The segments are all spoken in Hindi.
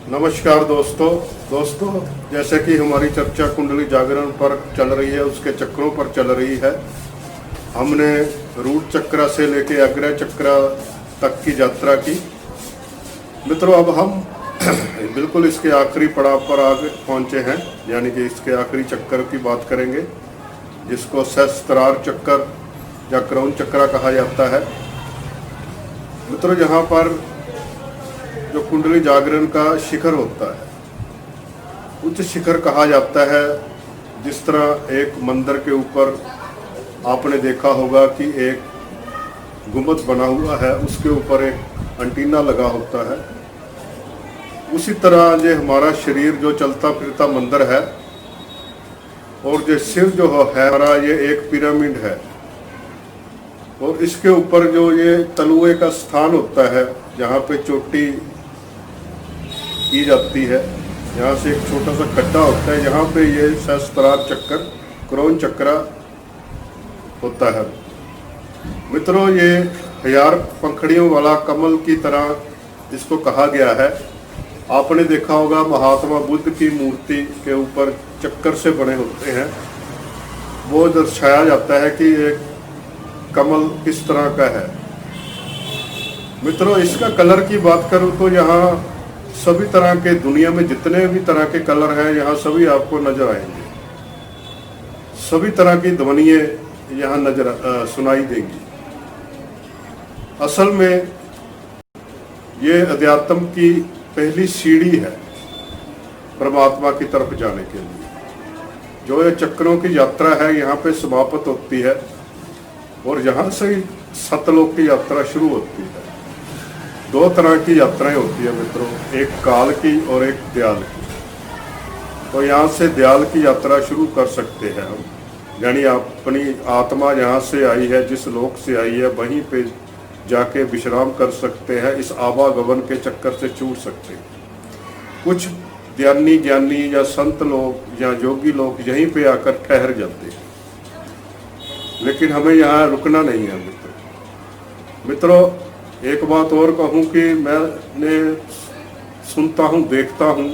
नमस्कार दोस्तों, जैसे कि हमारी चर्चा कुंडली जागरण पर चल रही है, उसके चक्रों पर चल रही है। हमने रूट चक्र से लेके अग्रह चक्र तक की यात्रा की। मित्रों, अब हम बिल्कुल इसके आखिरी पड़ाव पर आगे पहुंचे हैं, यानी कि इसके आखिरी चक्कर की बात करेंगे, जिसको सहस्त्रार चक्कर या क्रौन चक्र कहा जाता है। मित्रों, यहाँ पर जो कुंडली जागरण का शिखर होता है, उच्च शिखर कहा जाता है। जिस तरह एक मंदिर के ऊपर आपने देखा होगा कि एक गुंबद बना हुआ है, उसके ऊपर एक एंटीना लगा होता है, उसी तरह ये हमारा शरीर जो चलता फिरता मंदिर है, और जो शिव जो है हमारा, ये एक पिरामिड है। और इसके ऊपर जो ये तलुए का स्थान होता है, जहाँ पे चोटी की जाती है, यहाँ से एक छोटा सा खड्डा होता है, यहाँ पे ये सहस्त्रार चक्कर क्रौन चक्र होता है। मित्रों, ये 1000 पंखड़ियों वाला कमल की तरह इसको कहा गया है। आपने देखा होगा महात्मा बुद्ध की मूर्ति के ऊपर चक्कर से बने होते हैं, वो दर्शाया जाता है कि एक कमल किस तरह का है। मित्रों, इसका कलर की बात करूं तो यहाँ सभी तरह के, दुनिया में जितने भी तरह के कलर हैं, यहाँ सभी आपको नजर आएंगे। सभी तरह की ध्वनियाँ यहाँ सुनाई देंगी। असल में ये अध्यात्म की पहली सीढ़ी है परमात्मा की तरफ जाने के लिए। जो ये चक्रों की यात्रा है, यहाँ पे समाप्त होती है, और यहाँ से ही सतलोक की यात्रा शुरू होती है। 2 तरह की यात्राएं होती है मित्रों, एक काल की और एक दयाल की। तो यहाँ से दयाल की यात्रा शुरू कर सकते हैं हम, यानी अपनी आत्मा यहाँ से आई है, जिस लोक से आई है, वहीं पे जाके विश्राम कर सकते हैं। इस आवागमन के चक्कर से छूट सकते हैं। कुछ ध्यानी ज्ञानी या संत लोग या योगी लोग यहीं पे आकर ठहर जाते हैं, लेकिन हमें यहाँ रुकना नहीं है मित्रों। एक बात और कहूँ कि मैंने सुनता हूँ, देखता हूँ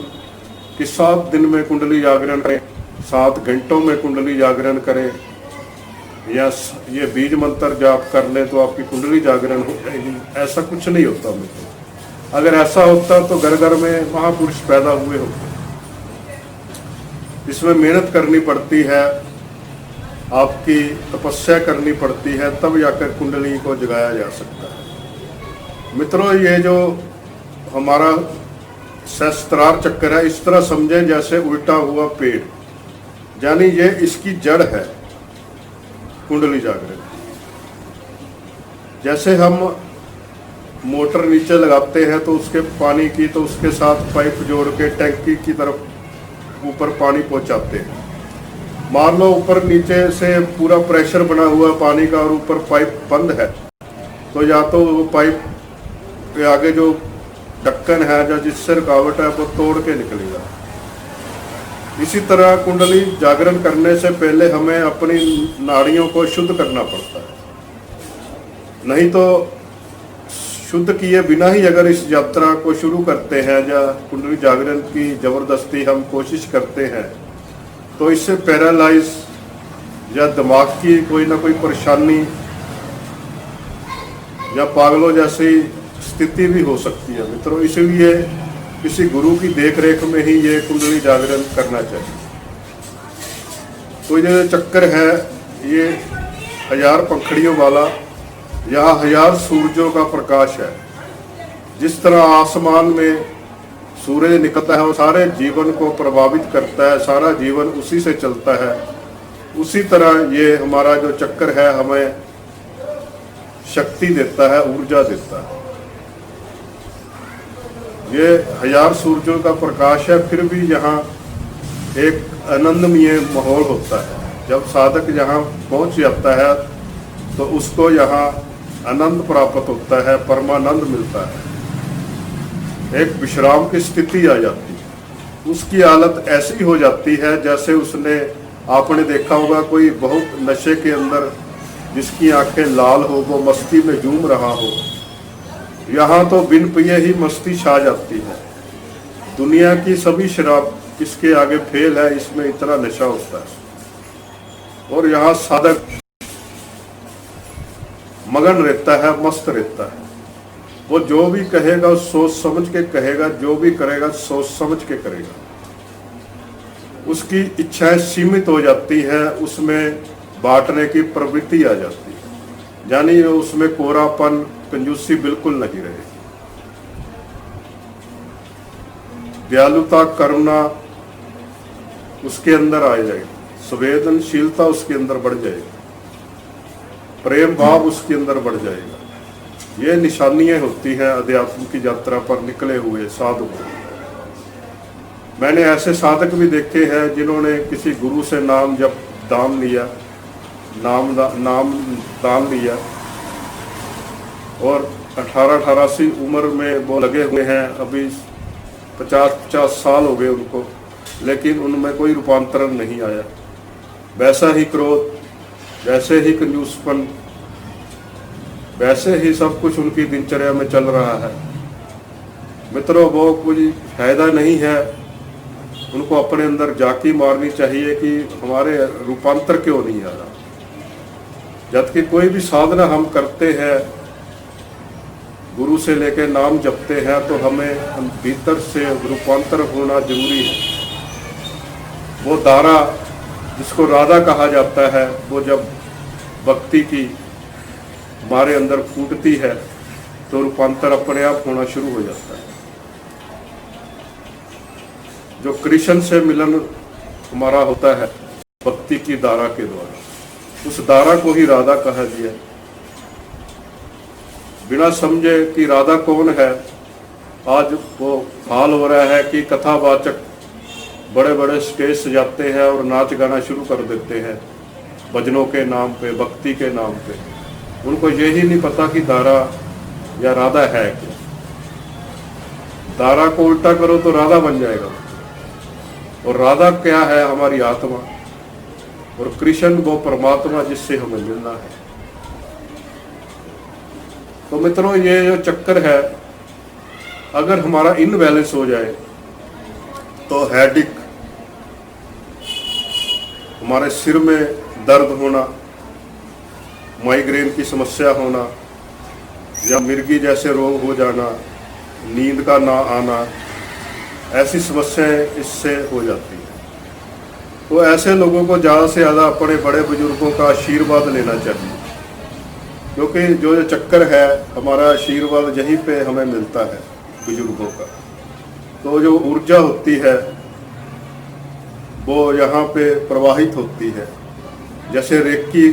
कि 7 दिन में कुंडली जागरण करें, 7 घंटों में कुंडली जागरण करें, या ये बीज मंत्र जाप कर लें तो आपकी कुंडली जागरण हो जाएगी। ऐसा कुछ नहीं होता मित्रों। अगर ऐसा होता तो घर घर में महापुरुष पैदा हुए होते। इसमें मेहनत करनी पड़ती है, आपकी तपस्या करनी पड़ती है, तब जाकर कुंडली को जगाया जा सकता है। मित्रों, ये जो हमारा सहस्त्रार चक्र है, इस तरह समझें जैसे उल्टा हुआ पेड़, यानी ये इसकी जड़ है कुंडली जागरण। जैसे हम मोटर नीचे लगाते हैं तो उसके पानी की, तो उसके साथ पाइप जोड़ के टैंकी की तरफ ऊपर पानी पहुंचाते हैं। मान लो ऊपर नीचे से पूरा प्रेशर बना हुआ पानी का और ऊपर पाइप बंद है, तो या तो वो पाइप के आगे जो ढक्कन है या जिससे रुकावट है, वो तोड़ के निकलेगा। इसी तरह कुंडली जागरण करने से पहले हमें अपनी नाड़ियों को शुद्ध करना पड़ता है। नहीं तो शुद्ध किए बिना ही अगर इस यात्रा को शुरू करते हैं या कुंडली जागरण की जबरदस्ती हम कोशिश करते हैं, तो इससे पैरालाइज या दिमाग की कोई ना कोई परेशानी या पागलों जैसी स्थिति भी हो सकती है मित्रों। इसलिए किसी गुरु की देखरेख में ही ये कुंडली जागरण करना चाहिए। तो ये चक्कर है, ये 1000 पंखड़ियों वाला, यहाँ 1000 सूरजों का प्रकाश है। जिस तरह आसमान में सूरज निकलता है, वो सारे जीवन को प्रभावित करता है, सारा जीवन उसी से चलता है। उसी तरह ये हमारा जो चक्कर है हमें शक्ति देता है, ऊर्जा देता है। ये 1000 सूरजों का प्रकाश है, फिर भी यहाँ एक आनंदमय माहौल होता है। जब साधक यहाँ पहुँच जाता है तो उसको यहाँ आनंद प्राप्त होता है, परमानंद मिलता है, एक विश्राम की स्थिति आ जाती है। उसकी हालत ऐसी हो जाती है जैसे उसने, आपने देखा होगा कोई बहुत नशे के अंदर जिसकी आंखें लाल हो, वो मस्ती में झूम रहा हो। यहाँ तो बिन पिए ही मस्ती छा जाती है। दुनिया की सभी शराब इसके आगे फेल है, इसमें इतना नशा होता है। और यहाँ साधक मगन रहता है, मस्त रहता है। वो जो भी कहेगा सोच समझ के कहेगा, जो भी करेगा सोच समझ के करेगा। उसकी इच्छाएं सीमित हो जाती है, उसमें बांटने की प्रवृत्ति आ जाती है, यानी उसमें कोरापन, कंजूसी बिल्कुल नहीं रहेगी। दयालुता, करुणा उसके अंदर आ जाएगी, संवेदनशीलता उसके अंदर बढ़ जाएगी, प्रेम भाव उसके अंदर बढ़ जाएगा। ये निशानियां होती हैं अध्यात्म की यात्रा पर निकले हुए साधु। मैंने ऐसे साधक भी देखे हैं जिन्होंने किसी गुरु से नाम जब दान लिया, नाम दान लिया, और 18 सी उम्र में वो लगे हुए हैं, अभी 50 साल हो गए उनको, लेकिन उनमें कोई रूपांतरण नहीं आया। वैसा ही क्रोध, वैसे ही कंजूसपन, वैसे ही सब कुछ उनकी दिनचर्या में चल रहा है। मित्रों, वो कोई फायदा नहीं है। उनको अपने अंदर जाकी मारनी चाहिए कि हमारे रूपांतर क्यों नहीं आ रहा। जबकि कोई भी साधना हम करते हैं, गुरु से लेकर नाम जपते हैं, तो हमें भीतर से रूपांतर होना जरूरी है। वो धारा जिसको राधा कहा जाता है, वो जब भक्ति की हमारे अंदर फूटती है तो रूपांतर अपने आप होना शुरू हो जाता है। जो कृष्ण से मिलन हमारा होता है भक्ति की धारा के द्वारा, उस धारा को ही राधा कहा गया। बिना समझे कि राधा कौन है, आज वो हाल हो रहा है कि कथावाचक बड़े बड़े स्टेज सजाते हैं और नाच गाना शुरू कर देते हैं भजनों के नाम पे, भक्ति के नाम पे। उनको यही नहीं पता कि धारा या राधा है क्या। धारा को उल्टा करो तो राधा बन जाएगा, और राधा क्या है? हमारी आत्मा, और कृष्ण वो परमात्मा जिससे हमें मिलना है। तो मित्रों, ये जो चक्कर है, अगर हमारा इनबैलेंस हो जाए तो हेडिक, हमारे सिर में दर्द होना, माइग्रेन की समस्या होना, या मिर्गी जैसे रोग हो जाना, नींद का ना आना, ऐसी समस्याएं इससे हो जाती हैं। तो ऐसे लोगों को ज़्यादा से ज़्यादा अपने बड़े बुजुर्गों का आशीर्वाद लेना चाहिए, क्योंकि जो चक्कर है, हमारा आशीर्वाद यहीं पे हमें मिलता है बुजुर्गों का। तो जो ऊर्जा होती है वो यहाँ पे प्रवाहित होती है। जैसे रेकी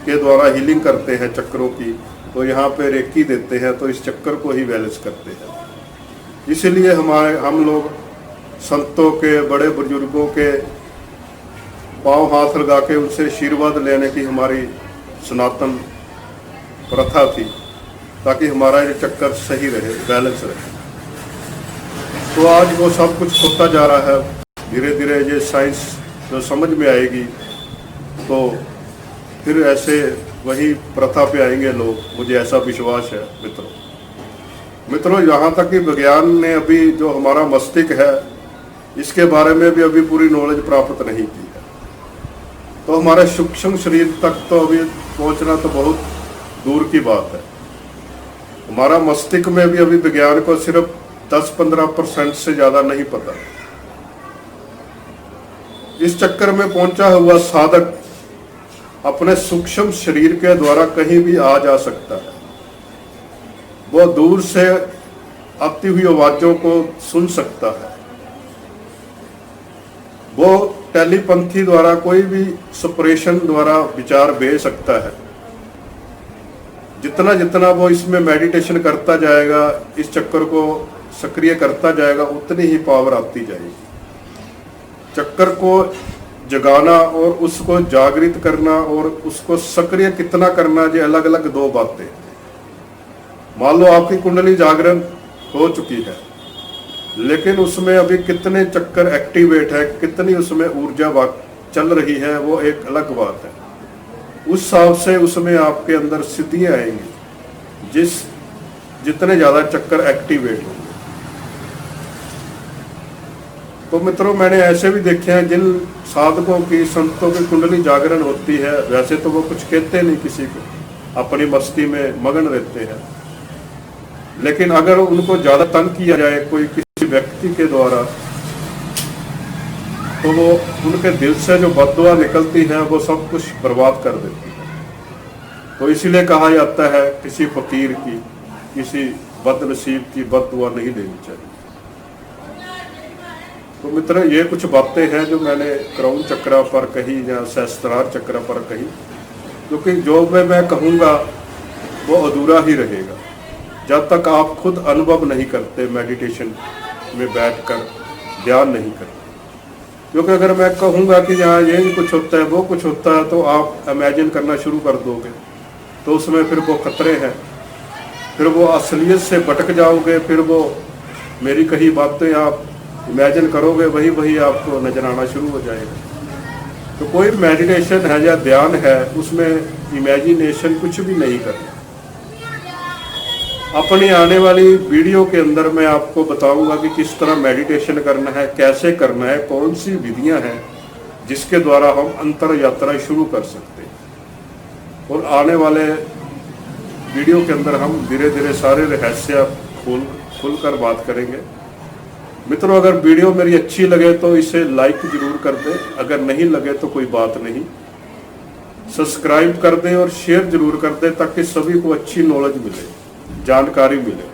के द्वारा हीलिंग करते हैं चक्रों की, तो यहाँ पे रेकी देते हैं, तो इस चक्कर को ही बैलेंस करते हैं। इसीलिए हम लोग संतों के, बड़े बुजुर्गों के पांव हाथ लगा के उनसे आशीर्वाद लेने की हमारी सनातन प्रथा थी, ताकि हमारा ये चक्कर सही रहे, बैलेंस रहे। तो आज वो सब कुछ होता जा रहा है। धीरे धीरे ये साइंस जो समझ में आएगी तो फिर ऐसे वही प्रथा पे आएंगे लोग, मुझे ऐसा विश्वास है। मित्रों, यहाँ तक कि विज्ञान ने अभी जो हमारा मस्तिष्क है, इसके बारे में भी अभी पूरी नॉलेज प्राप्त नहीं की है। तो हमारे सूक्ष्म शरीर तक तो अभी पहुँचना तो बहुत दूर की बात है। हमारा मस्तिष्क में भी अभी विज्ञान को सिर्फ 10-15% से ज़्यादा नहीं पता। इस चक्कर में पहुंचा हुआ साधक अपने सूक्ष्म शरीर के द्वारा कहीं भी आ जा सकता है। वो दूर से आती हुई आवाजों को सुन सकता है। वो टेलीपैथी द्वारा, कोई भी सप्रेशन द्वारा विचार भेज सकता है। जितना जितना वो इसमें मेडिटेशन करता जाएगा, इस चक्कर को सक्रिय करता जाएगा, उतनी ही पावर आती जाएगी। चक्कर को जगाना और उसको जागृत करना और उसको सक्रिय कितना करना, ये अलग अलग दो बातें। मान लो आपकी कुंडली जागरण हो चुकी है, लेकिन उसमें अभी कितने चक्कर एक्टिवेट है, कितनी उसमें ऊर्जा चल रही है, वो एक अलग बात है। उस हिसाब से उसमें आपके अंदर सिद्धियां आएंगी जितने ज़्यादा चक्कर एक्टिवेट होंगे। तो मित्रों, मैंने ऐसे भी देखे हैं जिन साधकों की, संतों की कुंडली जागरण होती है, वैसे तो वो कुछ कहते नहीं किसी को, अपनी मस्ती में मगन रहते हैं, लेकिन अगर उनको ज्यादा तंग किया जाए कोई किसी व्यक्ति के द्वारा, तो वो उनके दिल से जो बददुआ निकलती है वो सब कुछ बर्बाद कर देती है। तो इसीलिए कहा जाता है किसी फकीर की, किसी बदनसीब की बददुआ नहीं लेनी चाहिए। तो मित्र, ये कुछ बातें हैं जो मैंने क्राउन चक्र पर कही या सहस्त्रार चक्र पर कही, क्योंकि जो मैं कहूँगा वो अधूरा ही रहेगा जब तक आप खुद अनुभव नहीं करते, मेडिटेशन में बैठकर ध्यान नहीं करते। क्योंकि अगर मैं कहूँगा कि यहाँ ये कुछ होता है, वो कुछ होता है, तो आप इमेजिन करना शुरू कर दोगे, तो उसमें फिर वो खतरे हैं, फिर वो असलियत से भटक जाओगे, फिर वो मेरी कही बातें आप इमेजिन करोगे, वही वही आपको नजर आना शुरू हो जाएगा। तो कोई मेडिटेशन है या ध्यान है, उसमें इमेजिनेशन कुछ भी नहीं करना। अपनी आने वाली वीडियो के अंदर मैं आपको बताऊंगा कि किस तरह मेडिटेशन करना है, कैसे करना है, कौन सी विधियां हैं जिसके द्वारा हम अंतर यात्रा शुरू कर सकते हैं। और आने वाले वीडियो के अंदर हम धीरे धीरे सारे रहस्य खुल कर बात करेंगे। मित्रों, अगर वीडियो मेरी अच्छी लगे तो इसे लाइक जरूर कर दें, अगर नहीं लगे तो कोई बात नहीं, सब्सक्राइब कर दें और शेयर जरूर कर दें, ताकि सभी को अच्छी नॉलेज मिले, जानकारी मिले,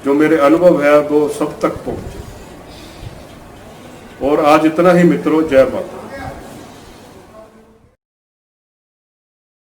जो मेरे अनुभव है वो सब तक पहुंचे। और आज इतना ही मित्रों, जय माता।